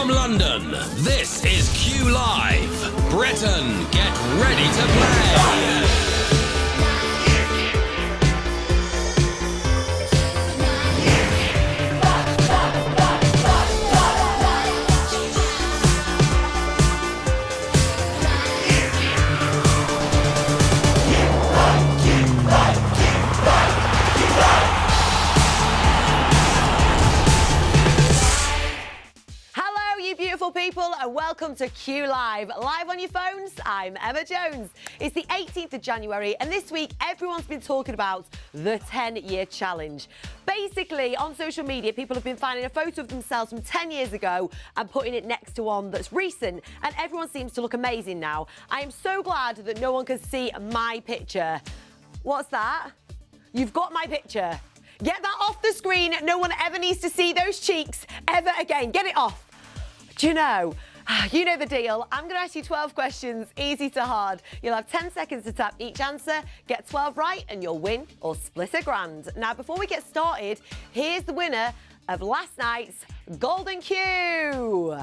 from London, this is Q Live. Breton, get ready to play. People, and welcome to Q Live. Live on your phones, I'm Emma Jones. It's the 18th of January, and this week everyone's been talking about the 10-year challenge. Basically, on social media, people have been finding a photo of themselves from 10 years ago and putting it next to one that's recent, and everyone seems to look amazing now. I am so glad that no one can see my picture. What's that? You've got my picture. Get that off the screen. No one ever needs to see those cheeks ever again. Get it off. Do you know the deal. I'm going to ask you 12 questions, easy to hard. You'll have 10 seconds to tap each answer, get 12 right, and you'll win or split a grand. Now, before we get started, here's the winner of last night's Golden Q.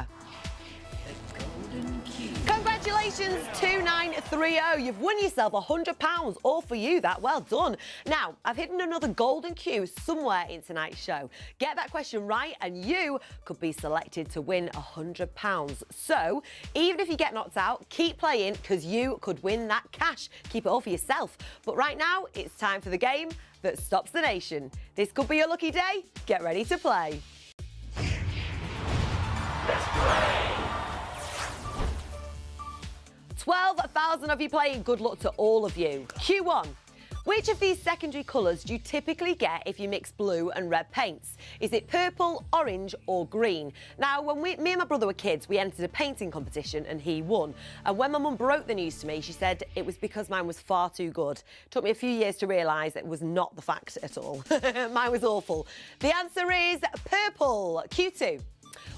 Congratulations, 2930. You've won yourself £100. All for you, that. Well done. Now, I've hidden another Golden Q somewhere in tonight's show. Get that question right and you could be selected to win £100. So, even if you get knocked out, keep playing because you could win that cash. Keep it all for yourself. But right now, it's time for the game that stops the nation. This could be your lucky day. Get ready to play. Let's play. 12,000 of you playing. Good luck to all of you. Q1. Which of these secondary colours do you typically get if you mix blue and red paints? Is it purple, orange or green? Now, when me and my brother were kids, we entered a painting competition and he won. And when my mum broke the news to me, she said it was because mine was far too good. It took me a few years to realise that it was not the fact at all. Mine was awful. The answer is purple. Q2.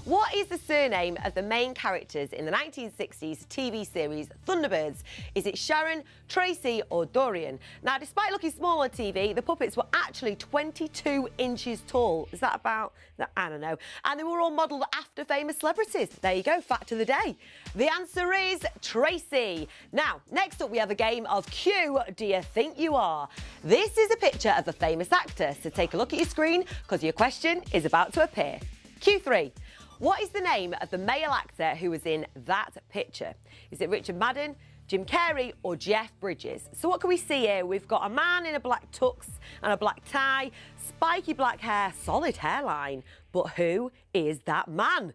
What is the surname of the main characters in the 1960s TV series Thunderbirds? Is it Sharon, Tracy or Dorian? Now, despite looking small on TV, the puppets were actually 22 inches tall. Is that about? I don't know. And they were all modelled after famous celebrities. There you go, fact of the day. The answer is Tracy. Now, next up we have a game of Q Do You Think You Are? This is a picture of a famous actor, so take a look at your screen because your question is about to appear. Q3. What is the name of the male actor who was in that picture? Is it Richard Madden, Jim Carrey or Jeff Bridges? So what can we see here? We've got a man in a black tux and a black tie, spiky black hair, solid hairline. But who is that man?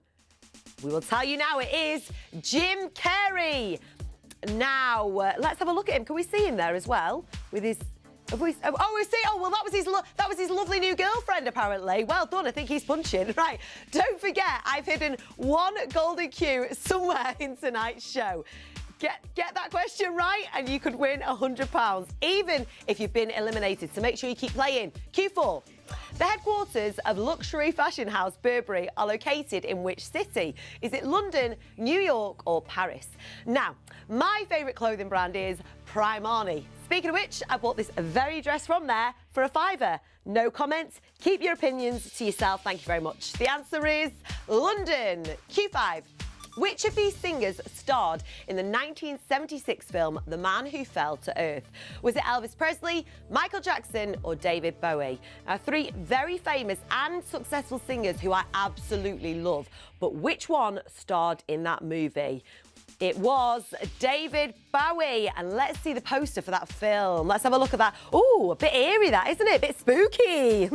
We will tell you now. It is Jim Carrey. Now, let's have a look at him. Can we see him there as well with his... we see. Oh, well, that was his lovely new girlfriend, apparently. Well done. I think he's punching. Right. Don't forget, I've hidden one Golden Q somewhere in tonight's show. Get that question right, and you could win £100, even if you've been eliminated. So make sure you keep playing. Q4. The headquarters of luxury fashion house Burberry are located in which city? Is it London, New York or Paris? Now, my favourite clothing brand is Primani. Speaking of which, I bought this very dress from there for £5. No comments. Keep your opinions to yourself. Thank you very much. The answer is London. Q5. Which of these singers starred in the 1976 film The Man Who Fell to Earth? Was it Elvis Presley, Michael Jackson or David Bowie? Now, three very famous and successful singers who I absolutely love. But which one starred in that movie? It was David Bowie. And let's see the poster for that film. Let's have a look at that. Oh, a bit eerie that, isn't it? A bit spooky.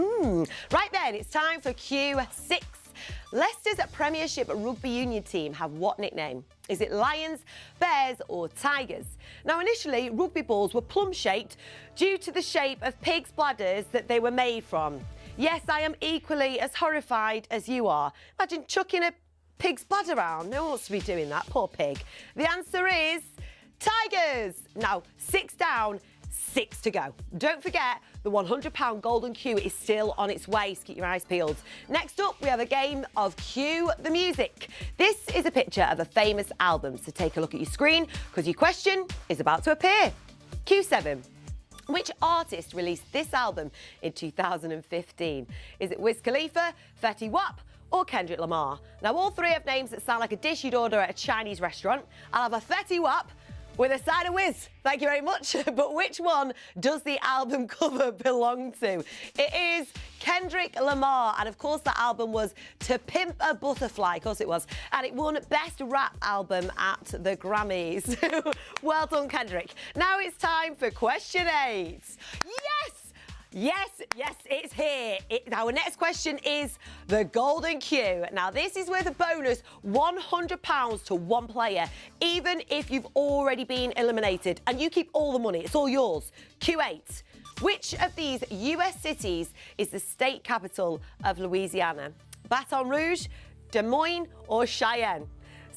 Right then, it's time for Q6. Leicester's Premiership Rugby Union team have what nickname? Is it Lions, Bears or Tigers? Now, initially, rugby balls were plum-shaped due to the shape of pigs' bladders that they were made from. Yes, I am equally as horrified as you are. Imagine chucking a pig's bladder around. No one wants to be doing that, poor pig. The answer is Tigers. Now, 6 down, 6 to go. Don't forget, the £100 Golden Q is still on its way, so keep your eyes peeled. Next up, we have a game of Cue the Music. This is a picture of a famous album, so take a look at your screen, because your question is about to appear. Q7. Which artist released this album in 2015? Is it Wiz Khalifa, Fetty Wap, or Kendrick Lamar? Now, all three have names that sound like a dish you'd order at a Chinese restaurant. I'll have a Fetty Wap with a side of whiz. Thank you very much. But which one does the album cover belong to? It is Kendrick Lamar. And of course, the album was To Pimp a Butterfly. Of course it was. And it won Best Rap Album at the Grammys. Well done, Kendrick. Now it's time for question 8. Yes! Yes, it's here. Our next question is the Golden Q. Now, this is worth a bonus £100 to one player, even if you've already been eliminated. And you keep all the money. It's all yours. Q8. Which of these US cities is the state capital of Louisiana? Baton Rouge, Des Moines, or Cheyenne?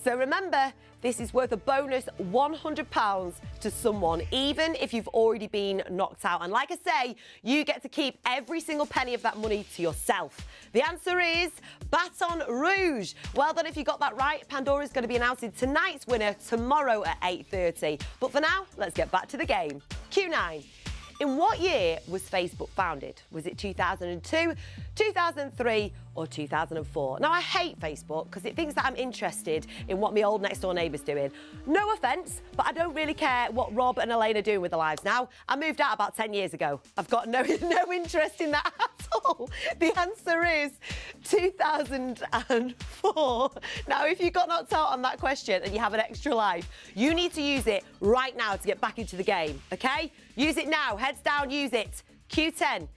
So remember, this is worth a bonus £100 to someone, even if you've already been knocked out. And like I say, you get to keep every single penny of that money to yourself. The answer is Baton Rouge. Well done if you got that right. Pandora's going to be announcing tonight's winner tomorrow at 8:30. But for now, let's get back to the game. Q9. In what year was Facebook founded? Was it 2002, 2003 or 2004? Now, I hate Facebook because it thinks that I'm interested in what my old next door neighbour's doing. No offence, but I don't really care what Rob and Elaine are doing with their lives now. I moved out about 10 years ago. I've got no interest in that at all. The answer is 2004. Now, if you got knocked out on that question and you have an extra life, you need to use it right now to get back into the game, OK? Use it now. Heads down, use it. Q10.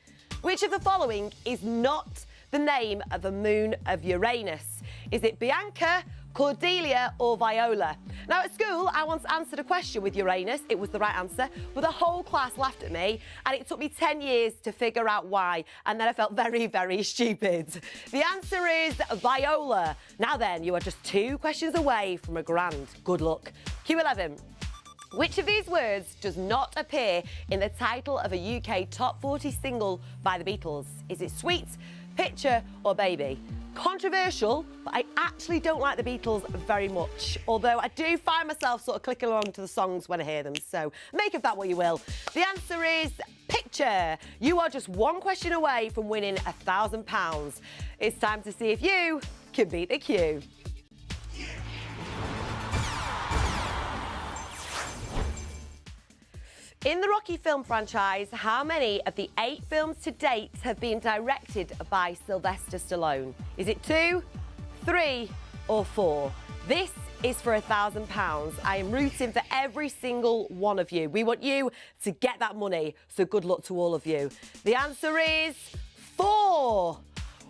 Which of the following is not the name of a moon of Uranus? Is it Bianca, Cordelia or Viola? Now, at school, I once answered a question with Uranus. It was the right answer, but the whole class laughed at me, and it took me 10 years to figure out why, and then I felt very, very stupid. The answer is Viola. Now then, you are just 2 questions away from a grand. Good luck. Q11. Which of these words does not appear in the title of a UK top 40 single by the Beatles? Is it sweet, picture or baby? Controversial, but I actually don't like the Beatles very much, although I do find myself sort of clicking along to the songs when I hear them, so make of that what you will. The answer is picture. You are just 1 question away from winning £1,000. It's time to see if you can beat the Q. In the Rocky film franchise, how many of the 8 films to date have been directed by Sylvester Stallone? Is it 2, 3 or 4? This is for £1,000. I am rooting for every single one of you. We want you to get that money, so good luck to all of you. The answer is 4.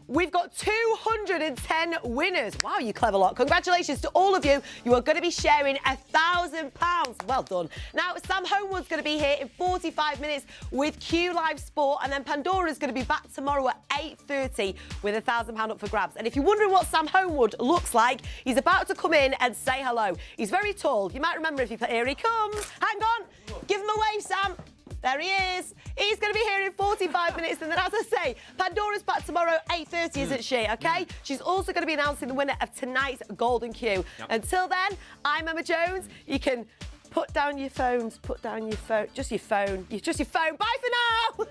We've got 210 winners. Wow, you clever lot. Congratulations to all of you. You are going to be sharing £1,000. Well done. Now, Sam Homewood's going to be here in 45 minutes with Q Live Sport, and then Pandora's going to be back tomorrow at 8:30 with £1,000 up for grabs. And if you're wondering what Sam Homewood looks like, he's about to come in and say hello. He's very tall. You might remember if you... Here he comes. Hang on. Give him a wave, Sam. There he is. He's going to be here in 45 minutes. And then, as I say, Pandora's back tomorrow at 8:30, isn't she? OK? She's also going to be announcing the winner of tonight's Golden Q. Yep. Until then, I'm Emma Jones. You can put down your phones, just your phone. Just your phone. Bye for now.